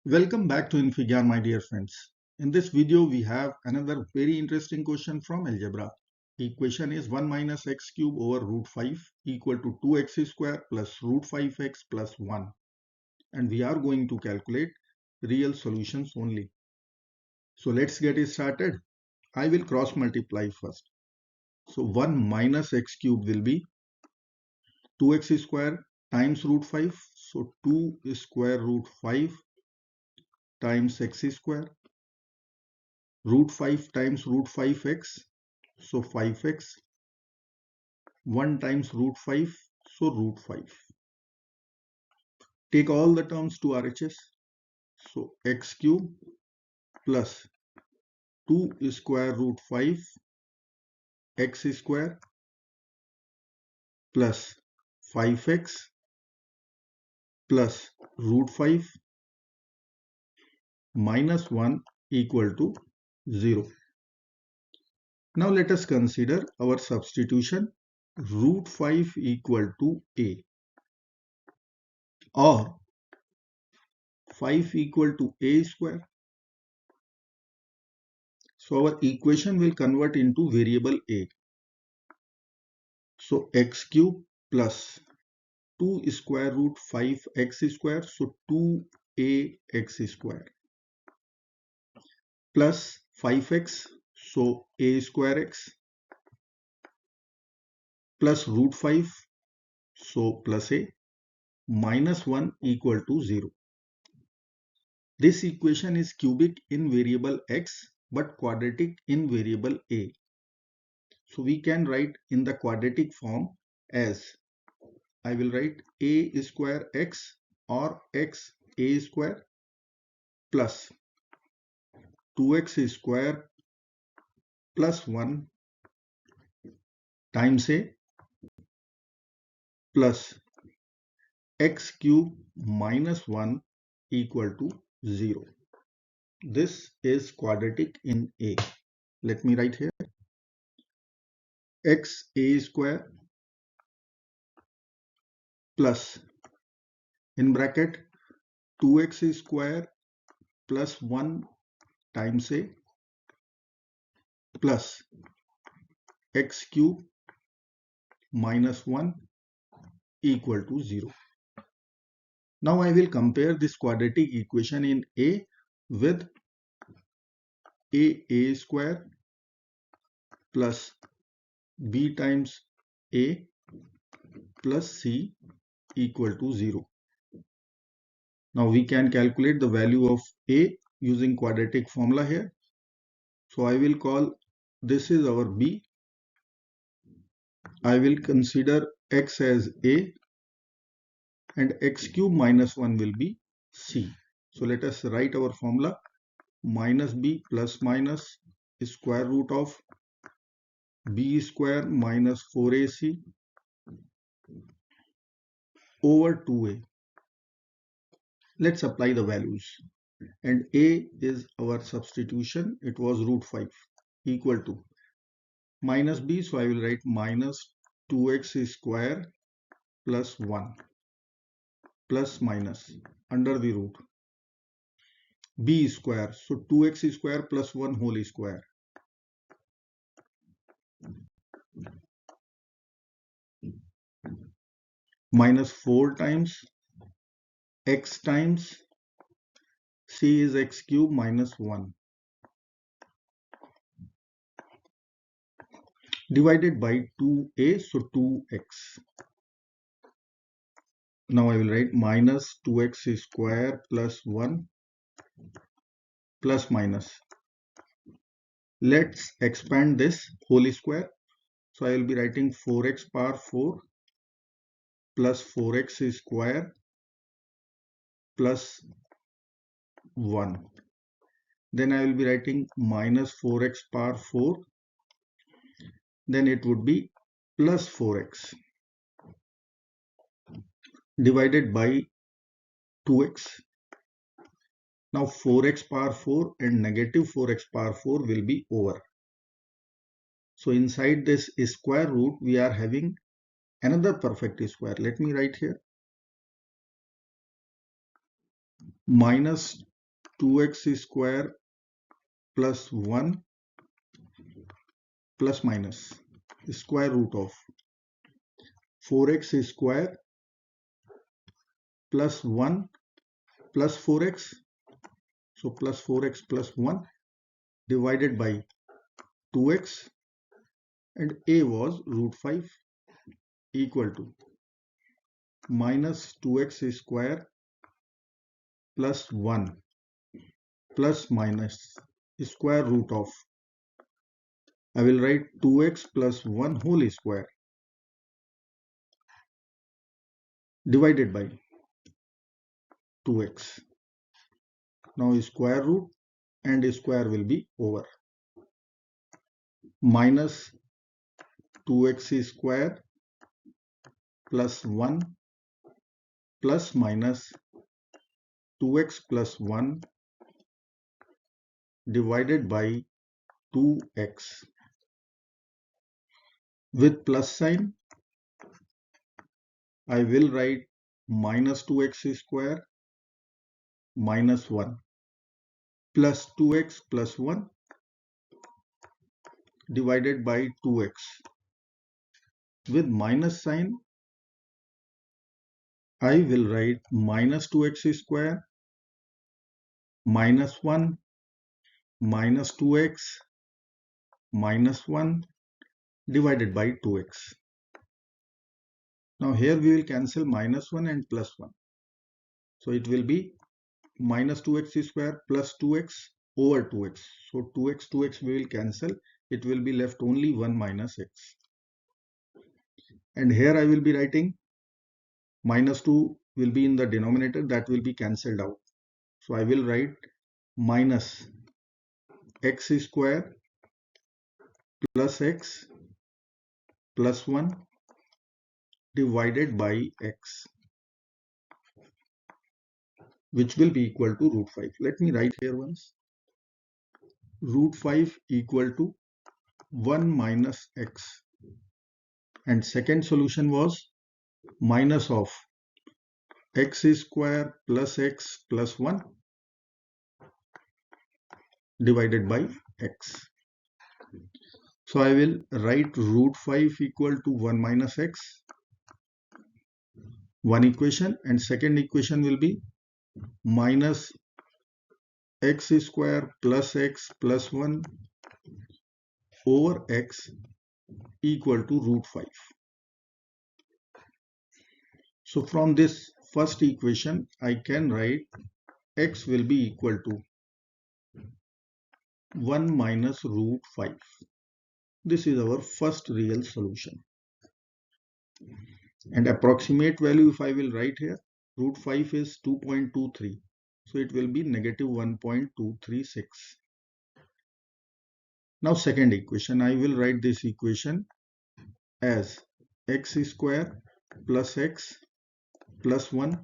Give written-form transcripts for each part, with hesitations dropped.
Welcome back to infyGyan, my dear friends. In this video, we have another very interesting question from algebra. The equation is 1 minus x cube over root 5 equal to 2x square plus root 5x plus 1. And we are going to calculate real solutions only. So let's get it started. I will cross multiply first. So 1 minus x cube will be 2x square times root 5. So 2 square root 5 times x square. Root 5 times root 5x, so 5x. 1 times root 5, so root 5. Take all the terms to RHS. So x cube plus 2 square root 5 x square plus 5x plus root 5 minus 1 equal to 0. Now let us consider our substitution root 5 equal to a, or 5 equal to a square. So our equation will convert into variable a. So x cube plus 2 square root 5 x square, so 2ax square, plus 5x, so a square x, plus root 5, so plus a, minus 1 equal to 0. This equation is cubic in variable x but quadratic in variable a. So we can write in the quadratic form as, I will write a square x or x a square plus 2x square plus 1 times a plus x cube minus 1 equal to 0. This is quadratic in a. Let me write here x a square plus in bracket 2x square plus 1 times a plus x cube minus 1 equal to 0. Now I will compare this quadratic equation in a with a square plus b times a plus c equal to 0. Now we can calculate the value of a using quadratic formula here. So I will call this is our b. I will consider x as a and x cube minus 1 will be c. So let us write our formula: minus b plus minus square root of b square minus 4ac over 2a. Let's apply the values. And a is our substitution. It was root 5 equal to minus b. So I will write minus 2x square plus 1 plus minus under the root b square. So 2x square plus 1 whole square minus 4 times x times c is x cube minus 1 divided by 2a, so 2x. Now I will write minus 2x square plus 1 plus minus. Let's expand this whole square. So I will be writing 4x power 4 plus 4x square plus 1. Then I will be writing minus 4x power 4. Then it would be plus 4x divided by 2x. Now 4x power 4 and negative 4x power 4 will be over. So inside this square root we are having another perfect square. Let me write here minus 2x square plus 1 plus minus square root of 4x square plus 1 plus 4x, so plus 4x plus 1 divided by 2x, and a was root 5, equal to minus 2x square plus 1 plus minus square root of, I will write 2x plus 1 whole square divided by 2x. Now square root and square will be over. Minus 2x square plus 1 plus minus 2x plus 1 divided by 2x. With plus sign, I will write minus 2x square minus 1 plus 2x plus 1 divided by 2x. With minus sign, I will write minus 2x square minus 1 minus 2x minus 1 divided by 2x. Now here we will cancel minus 1 and plus 1. So it will be minus 2x square plus 2x over 2x. So 2x we will cancel. It will be left only 1 minus x. And here I will be writing minus 2 will be in the denominator, that will be cancelled out. So I will write minus x square plus x plus 1 divided by x, which will be equal to root 5. Let me write here once. Root 5 equal to 1 minus x. And second solution was minus of x square plus x plus 1 divided by x. So I will write root 5 equal to 1 minus x, one equation, and second equation will be minus x square plus x plus 1 over x equal to root 5. So from this first equation, I can write x will be equal to 1 minus root 5. This is our first real solution. And approximate value, if I will write here, root 5 is 2.23. So it will be negative 1.236. Now second equation, I will write this equation as x square plus x plus 1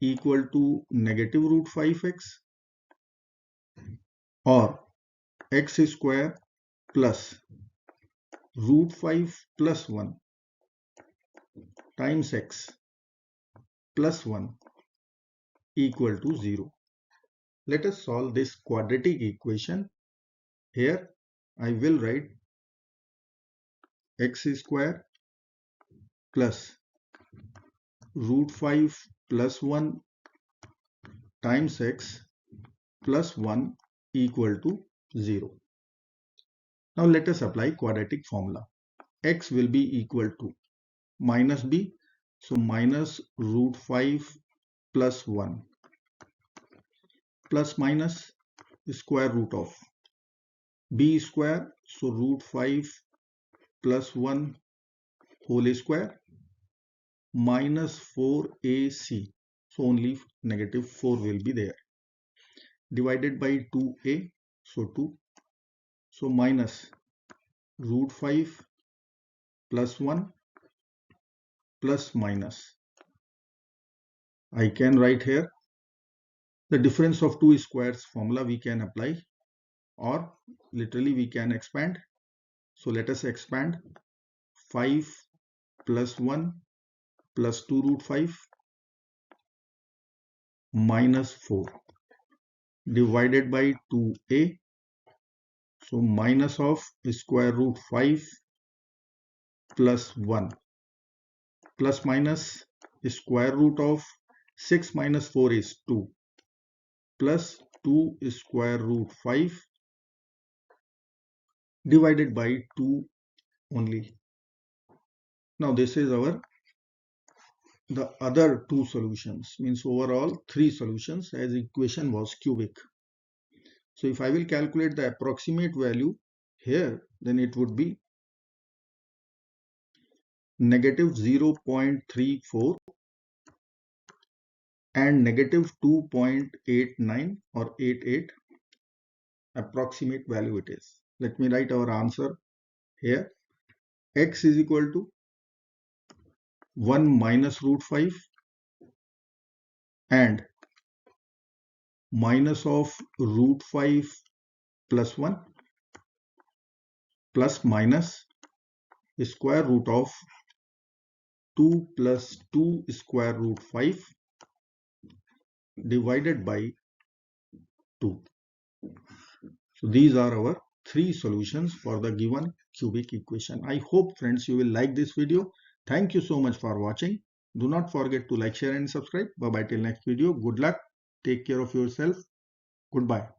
equal to negative root 5x, or x square plus root 5 plus 1 times x plus 1 equal to 0. Let us solve this quadratic equation. Here I will write x square plus root 5 plus 1 times x plus 1 equal to 0. Now let us apply quadratic formula. X will be equal to minus b, so minus root 5 plus 1 plus minus square root of b square, so root 5 plus 1 whole square minus 4ac, so only negative 4 will be there, divided by 2a, so 2, so minus root 5 plus 1 plus minus, I can write here the difference of two squares formula we can apply, or literally we can expand. So let us expand. 5 plus 1 plus 2 root 5 minus 4. divided by 2a. So minus of square root 5 plus 1 plus minus square root of 6 minus 4 is 2 plus 2 square root 5 divided by 2 only. Now this is the other two solutions, means overall 3 solutions, as equation was cubic. So if I will calculate the approximate value here, then it would be negative 0.34 and negative 2.89 or 88 approximate value it is. Let me write our answer here. X is equal to 1 minus root 5 and minus of root 5 plus 1 plus minus square root of 2 plus 2 square root 5 divided by 2. So these are our 3 solutions for the given cubic equation. I hope friends you will like this video. Thank you so much for watching. Do not forget to like, share and subscribe. Bye bye till next video. Good luck. Take care of yourself. Goodbye.